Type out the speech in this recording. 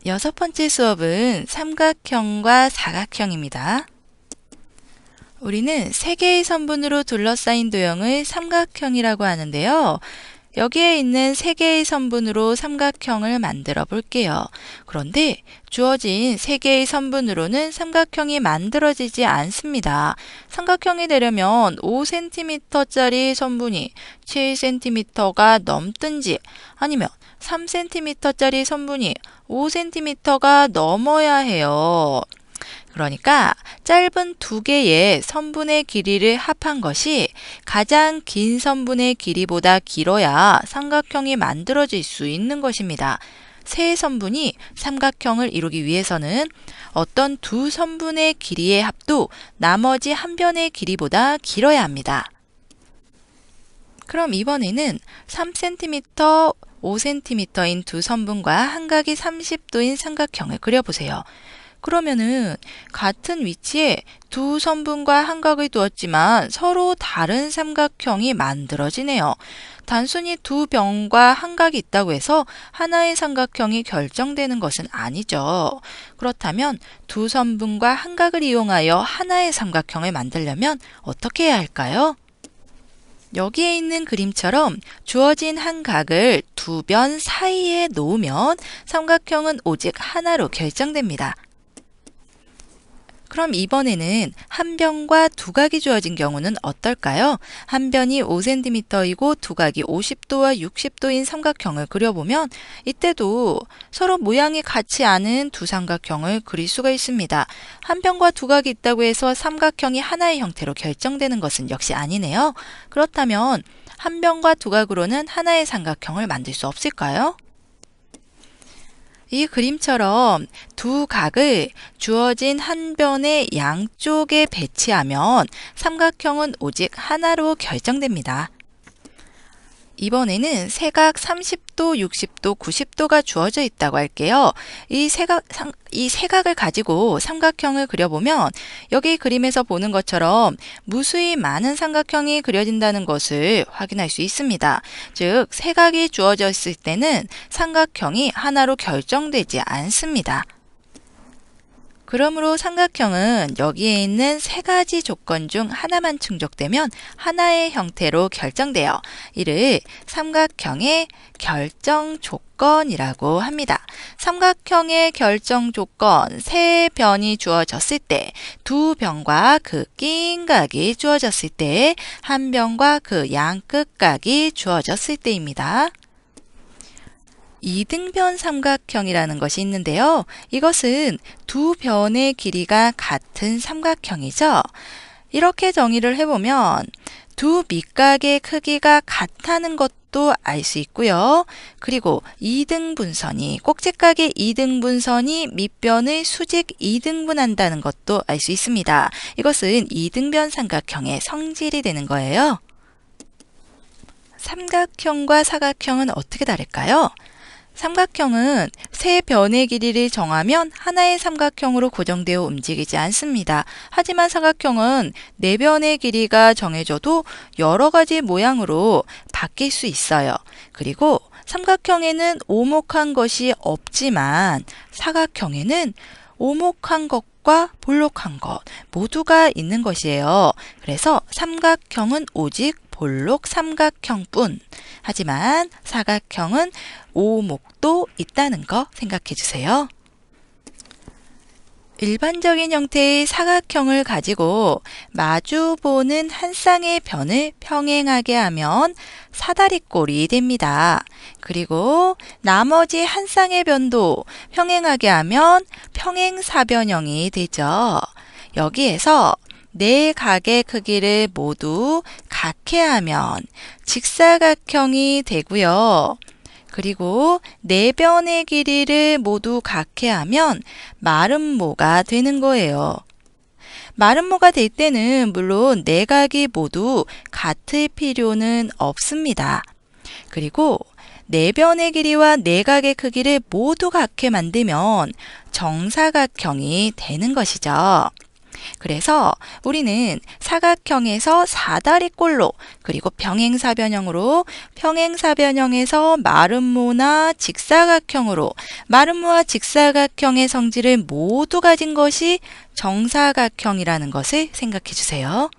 여섯 번째 수업은 삼각형과 사각형입니다. 우리는 세 개의 선분으로 둘러싸인 도형을 삼각형이라고 하는데요. 여기에 있는 세 개의 선분으로 삼각형을 만들어 볼게요. 그런데 주어진 세 개의 선분으로는 삼각형이 만들어지지 않습니다. 삼각형이 되려면 5cm짜리 선분이 7cm가 넘든지 아니면 3cm짜리 선분이 5cm가 넘어야 해요. 그러니까 짧은 두 개의 선분의 길이를 합한 것이 가장 긴 선분의 길이보다 길어야 삼각형이 만들어질 수 있는 것입니다. 세 선분이 삼각형을 이루기 위해서는 어떤 두 선분의 길이의 합도 나머지 한 변의 길이보다 길어야 합니다. 그럼 이번에는 3cm, 5cm인 두 선분과 한각이 30도인 삼각형을 그려보세요. 그러면은 같은 위치에 두 선분과 한각을 두었지만 서로 다른 삼각형이 만들어지네요. 단순히 두 변과 한각이 있다고 해서 하나의 삼각형이 결정되는 것은 아니죠. 그렇다면 두 선분과 한각을 이용하여 하나의 삼각형을 만들려면 어떻게 해야 할까요? 여기에 있는 그림처럼 주어진 한 각을 두 변 사이에 놓으면 삼각형은 오직 하나로 결정됩니다. 그럼 이번에는 한 변과 두 각이 주어진 경우는 어떨까요? 한 변이 5cm이고 두 각이 50도와 60도인 삼각형을 그려보면 이때도 서로 모양이 같지 않은 두 삼각형을 그릴 수가 있습니다. 한 변과 두 각이 있다고 해서 삼각형이 하나의 형태로 결정되는 것은 역시 아니네요. 그렇다면 한 변과 두 각으로는 하나의 삼각형을 만들 수 없을까요? 이 그림처럼 두 각을 주어진 한 변의 양쪽에 배치하면 삼각형은 오직 하나로 결정됩니다. 이번에는 세각 30도, 60도, 90도가 주어져 있다고 할게요. 이 세각을 가지고 삼각형을 그려보면 여기 그림에서 보는 것처럼 무수히 많은 삼각형이 그려진다는 것을 확인할 수 있습니다. 즉, 세각이 주어져 있을 때는 삼각형이 하나로 결정되지 않습니다. 그러므로 삼각형은 여기에 있는 세 가지 조건 중 하나만 충족되면 하나의 형태로 결정되어 이를 삼각형의 결정 조건이라고 합니다. 삼각형의 결정 조건, 세 변이 주어졌을 때, 두 변과 그 끼인각이 주어졌을 때, 한 변과 그 양끝각이 주어졌을 때입니다. 이등변 삼각형이라는 것이 있는데요. 이것은 두 변의 길이가 같은 삼각형이죠. 이렇게 정의를 해보면 두 밑각의 크기가 같다는 것도 알 수 있고요. 그리고 이등분선이 꼭지각의 이등분선이 밑변의 수직 이등분한다는 것도 알 수 있습니다. 이것은 이등변 삼각형의 성질이 되는 거예요. 삼각형과 사각형은 어떻게 다를까요? 삼각형은 세 변의 길이를 정하면 하나의 삼각형으로 고정되어 움직이지 않습니다. 하지만 사각형은 네 변의 길이가 정해져도 여러 가지 모양으로 바뀔 수 있어요. 그리고 삼각형에는 오목한 것이 없지만 사각형에는 오목한 것과 볼록한 것 모두가 있는 것이에요. 그래서 삼각형은 오직 볼록 삼각형뿐. 하지만 사각형은 오목도 있다는 거 생각해 주세요. 일반적인 형태의 사각형을 가지고 마주보는 한 쌍의 변을 평행하게 하면 사다리꼴이 됩니다. 그리고 나머지 한 쌍의 변도 평행하게 하면 평행사변형이 되죠. 여기에서 네 각의 크기를 모두 같게 하면 직사각형이 되고요. 그리고 네 변의 길이를 모두 같게 하면 마름모가 되는 거예요. 마름모가 될 때는 물론 네 각이 모두 같을 필요는 없습니다. 그리고 네 변의 길이와 네 각의 크기를 모두 같게 만들면 정사각형이 되는 것이죠. 그래서 우리는 사각형에서 사다리꼴로 그리고 평행사변형으로 평행사변형에서 마름모나 직사각형으로 마름모와 직사각형의 성질을 모두 가진 것이 정사각형이라는 것을 생각해 주세요.